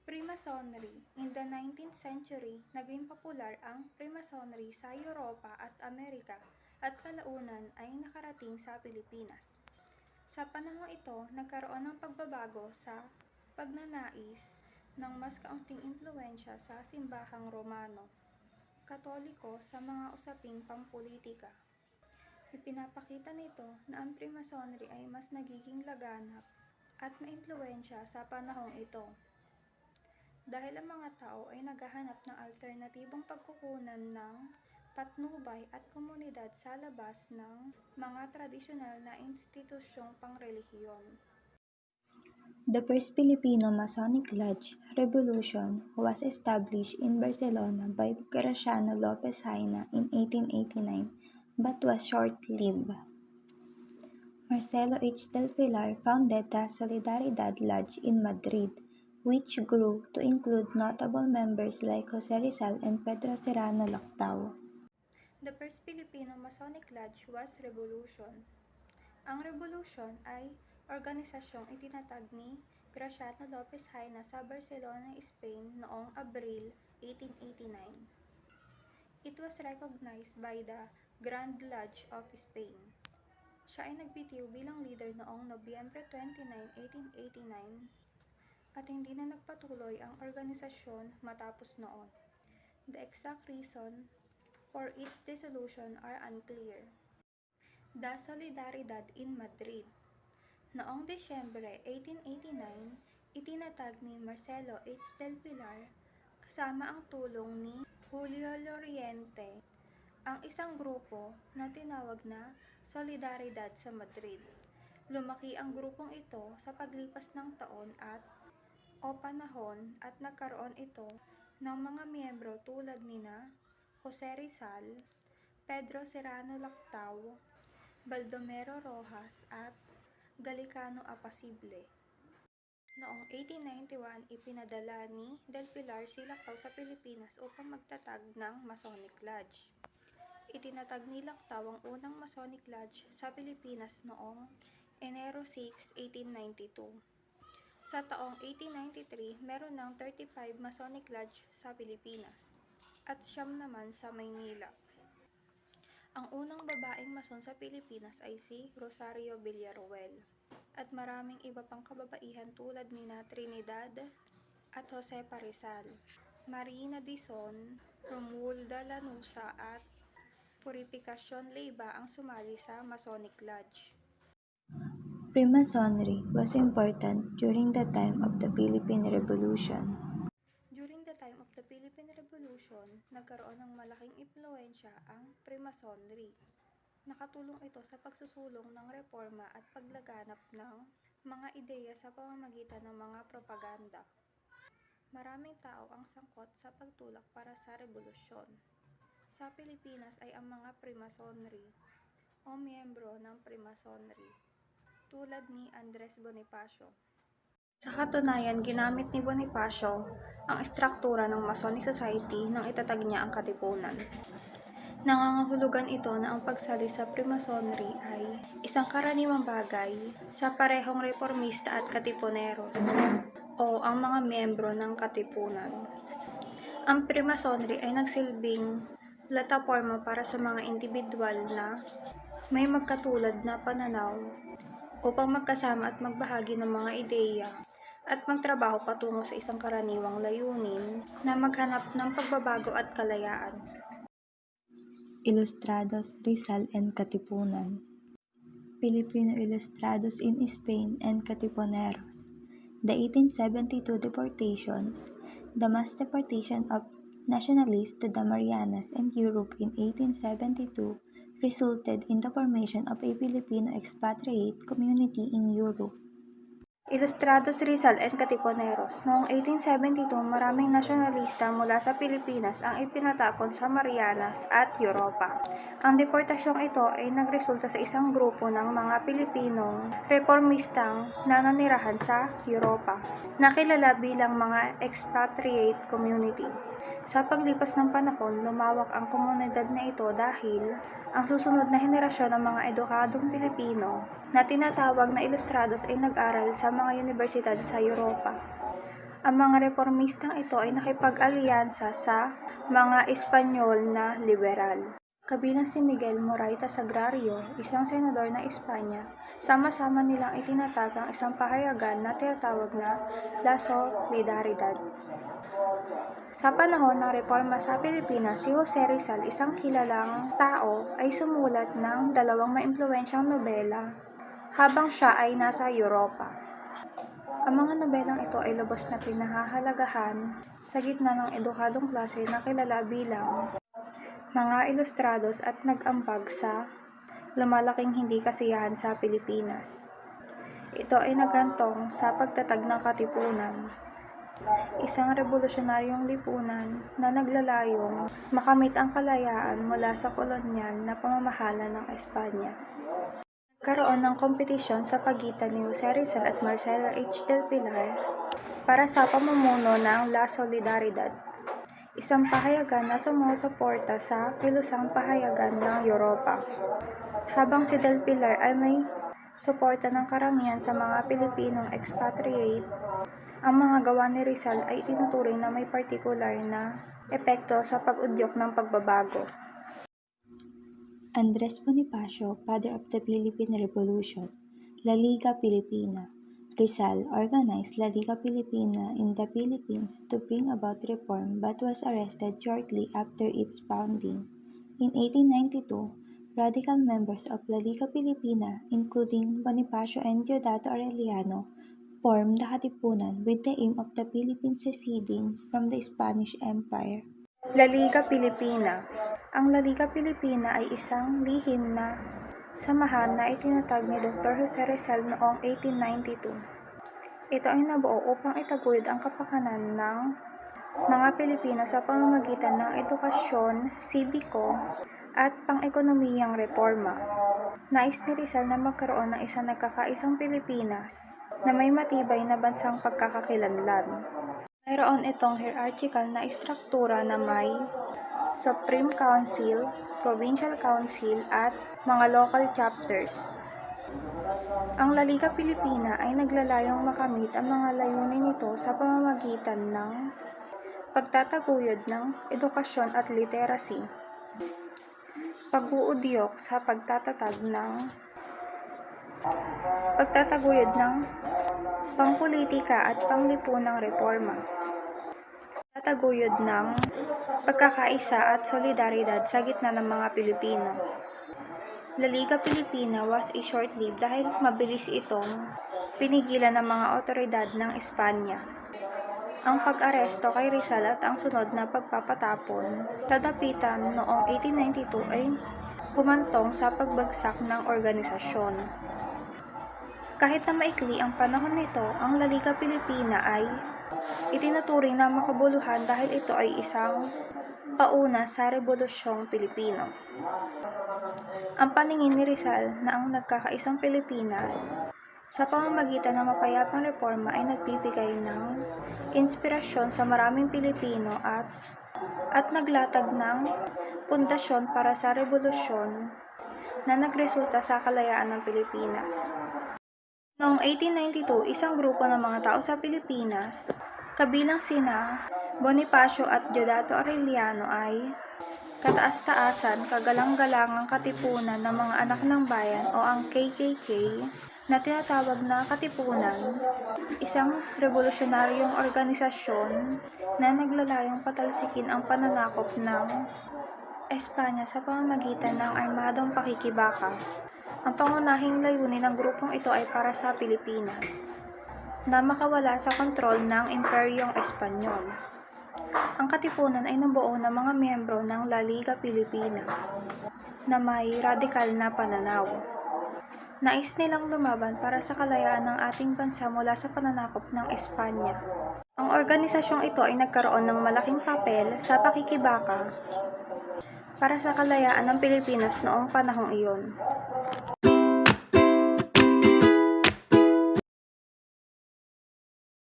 Freemasonry. In the 19th century, naging popular ang Freemasonry sa Europa at Amerika at kalaunan ay nakarating sa Pilipinas. Sa panahong ito, nagkaroon ng pagbabago sa pagnanais ng mas kaunting impluwensya sa simbahang Romano, Katoliko sa mga usaping pampulitika. Ipinapakita nito na ang Freemasonry ay mas nagiging laganap at maimpluwensya sa panahong ito. Dahil ang mga tao ay naghahanap ng alternatibong pagkukunan ng patnubay at komunidad sa labas ng mga tradisyonal na institusyong pangrelihiyon. The first Filipino Masonic Lodge Revolution was established in Barcelona by Graciano Lopez Haina in 1889 but was short-lived. Marcelo H. del Pilar founded the Solidaridad Lodge in Madrid, which grew to include notable members like Jose Rizal and Pedro Serrano Lactao. The first Filipino Masonic Lodge was Revolution. Ang Revolution ay organisasyong itinatag ni Graciano Lopez Haina sa Barcelona, Spain noong Abril 1889. It was recognized by the Grand Lodge of Spain. Siya ay nagbitiw bilang leader noong Nobyembre 29, 1889 at hindi na nagpatuloy ang organisasyon matapos noon. The exact reason for its dissolution are unclear. The Solidaridad in Madrid. Noong Desyembre 1889, itinatag ni Marcelo H. del Pilar kasama ang tulong ni Julio Loriente ang isang grupo na tinawag na Solidaridad sa Madrid. Lumaki ang grupong ito sa paglipas ng taon o panahon at nagkaroon ito ng mga miyembro tulad nina Jose Rizal, Pedro Serrano Lactao, Baldomero Rojas at Galicano Apacible. Noong 1891, ipinadala ni Del Pilar si Lactao sa Pilipinas upang magtatag ng Masonic Lodge. Itinatag ni Lactao ang unang Masonic Lodge sa Pilipinas noong Enero 6, 1892. Sa taong 1893, meron ng 35 Masonic Lodge sa Pilipinas at 9 naman sa Maynila. Ang unang babaeng mason sa Pilipinas ay si Rosario Villaruel at maraming iba pang kababaihan tulad nina Trinidad at Josefa Rizal, Marina Dizon, Romualda Lanuza at Purificación Leyva ang sumali sa Masonic Lodge. Freemasonry was important during the time of the Philippine Revolution. During the time of the Philippine Revolution, nagkaroon ng malaking impluwensya ang Freemasonry. Nakatulong ito sa pagsusulong ng reforma at paglaganap ng mga ideya sa pamamagitan ng mga propaganda. Maraming tao ang sangkot sa pagtulak para sa revolusyon. Sa Pilipinas ay ang mga Freemasonry o miyembro ng Freemasonry, tulad ni Andres Bonifacio. Sa katunayan, ginamit ni Bonifacio ang estruktura ng Masonic Society nang itatag niya ang katipunan. Nangangahulugan ito na ang pagsali sa Freemasonry ay isang karaniwang bagay sa parehong reformista at katipuneros o ang mga miyembro ng katipunan. Ang Freemasonry ay nagsilbing plataporma para sa mga individual na may magkatulad na pananaw upang magkasama at magbahagi ng mga ideya at magtrabaho patungo sa isang karaniwang layunin na maghanap ng pagbabago at kalayaan. Ilustrados Rizal and Katipunan. Filipino Ilustrados in Spain and Katipuneros. The 1872 deportations, the mass deportation of nationalists to the Marianas and Europe in 1872 resulted in the formation of a Filipino expatriate community in Europe. Ilustrados Rizal and Katipuneros. Noong 1872, maraming nasyonalista mula sa Pilipinas ang ipinatapon sa Marianas at Europa. Ang deportasyong ito ay nagresulta sa isang grupo ng mga Pilipinong reformistang nananirahan sa Europa, na kilala bilang mga expatriate community. Sa paglipas ng panahon, lumawak ang komunidad na ito dahil ang susunod na henerasyon ng mga edukadong Pilipino na tinatawag na ilustrados ay nag-aral sa mga universidad sa Europa. Ang mga reformistang ito ay nakipag-alyansa sa mga Espanyol na liberal. Kabilang si Miguel Moraita Sagrario, isang senador ng Espanya. Sama-sama nilang itinatag ang isang pahayagan na tinatawag na La Solidaridad. Sa panahon ng reforma sa Pilipinas, si Jose Rizal, isang kilalang tao, ay sumulat ng 2 maimpluwensyang nobela habang siya ay nasa Europa. Ang mga nobelang ito ay lubos na pinahahalagahan sa gitna ng edukadong klase na kilala bilang mga ilustrados at nag-ambag sa lumalaking hindi kasiyahan sa Pilipinas. Ito ay naghantong sa pagtatag ng Katipunan, isang revolusyonaryong lipunan na naglalayong makamit ang kalayaan mula sa kolonyal na pamamahala ng Espanya. Nagkaroon ng kompetisyon sa pagitan ni Jose Rizal at Marcelo H. del Pilar para sa pamumuno ng La Solidaridad, isang pahayagan na sumusuporta sa kilusang pahayagan ng Europa. Habang si del Pilar ay may suporta ng karamihan sa mga Pilipinong expatriate, ang mga gawa ni Rizal ay tinuturing na may partikular na epekto sa pag-udyok ng pagbabago. Andres Bonifacio, father of the Philippine Revolution. La Liga Pilipina. Rizal organized La Liga Pilipina in the Philippines to bring about reform but was arrested shortly after its founding. In 1892, radical members of La Liga Pilipina, including Bonifacio and Deodato Arellano, formed the Katipunan with the aim of the Philippines seceding from the Spanish Empire. La Liga Pilipina. Ang La Liga Pilipina ay isang lihim na samahan na itinatag ni Dr. Jose Rizal noong 1892. Ito ay nabuo upang itaguyod ang kapakanan ng mga Pilipino sa pamamagitan ng edukasyon, sibiko, at pang-ekonomiyang reforma. Nais ni Rizal na magkaroon ng isang nagkakaisang Pilipinas na may matibay na bansang pagkakakilanlan. Mayroon itong hierarchical na istruktura na may Supreme Council, Provincial Council at mga local chapters. Ang La Liga Pilipina ay naglalayong makamit ang mga layunin nito sa pamamagitan ng pagtataguyod ng edukasyon at literacy, pag-uudyok sa pagtataguyod ng pangpolitika at panglipunang reforma, pagtataguyod ng pagkakaisa at solidaridad sa gitna ng mga Pilipino. La Liga Pilipina was short-lived dahil mabilis itong pinigilan ng mga otoridad ng Espanya. Ang pag-aresto kay Rizal at ang sunod na pagpapatapon sa dapitan noong 1892 ay humantong sa pagbagsak ng organisasyon. Kahit na maikli ang panahon nito, ang La Liga Pilipina ay itinuturing na makabuluhan dahil ito ay isang pauna sa Rebolusyong Pilipino. Ang paningin ni Rizal na ang nagkakaisang Pilipinas sa pamamagitan ng mapayapang reforma ay nagbibigay ng inspirasyon sa maraming Pilipino at naglatag ng pundasyon para sa revolusyon na nagresulta sa kalayaan ng Pilipinas. Noong 1892, isang grupo ng mga tao sa Pilipinas, kabilang sina Bonifacio at Deodato Arellano ay kataas-taasan, kagalang-galangang katipunan ng mga anak ng bayan o ang KKK na tinatawag na Katipunan, isang revolusyonaryong organisasyon na naglalayong patalsikin ang pananakop ng Espanya sa pamamagitan ng armadong pakikibaka. Ang pangunahing layunin ng grupong ito ay para sa Pilipinas, na makawala sa kontrol ng Imperyong Espanyol. Ang Katipunan ay nabuo ng mga miyembro ng La Liga Pilipina na may radikal na pananaw. Nais nilang lumaban para sa kalayaan ng ating bansa mula sa pananakop ng Espanya. Ang organisasyong ito ay nagkaroon ng malaking papel sa pakikibaka para sa kalayaan ng Pilipinas noong panahong iyon.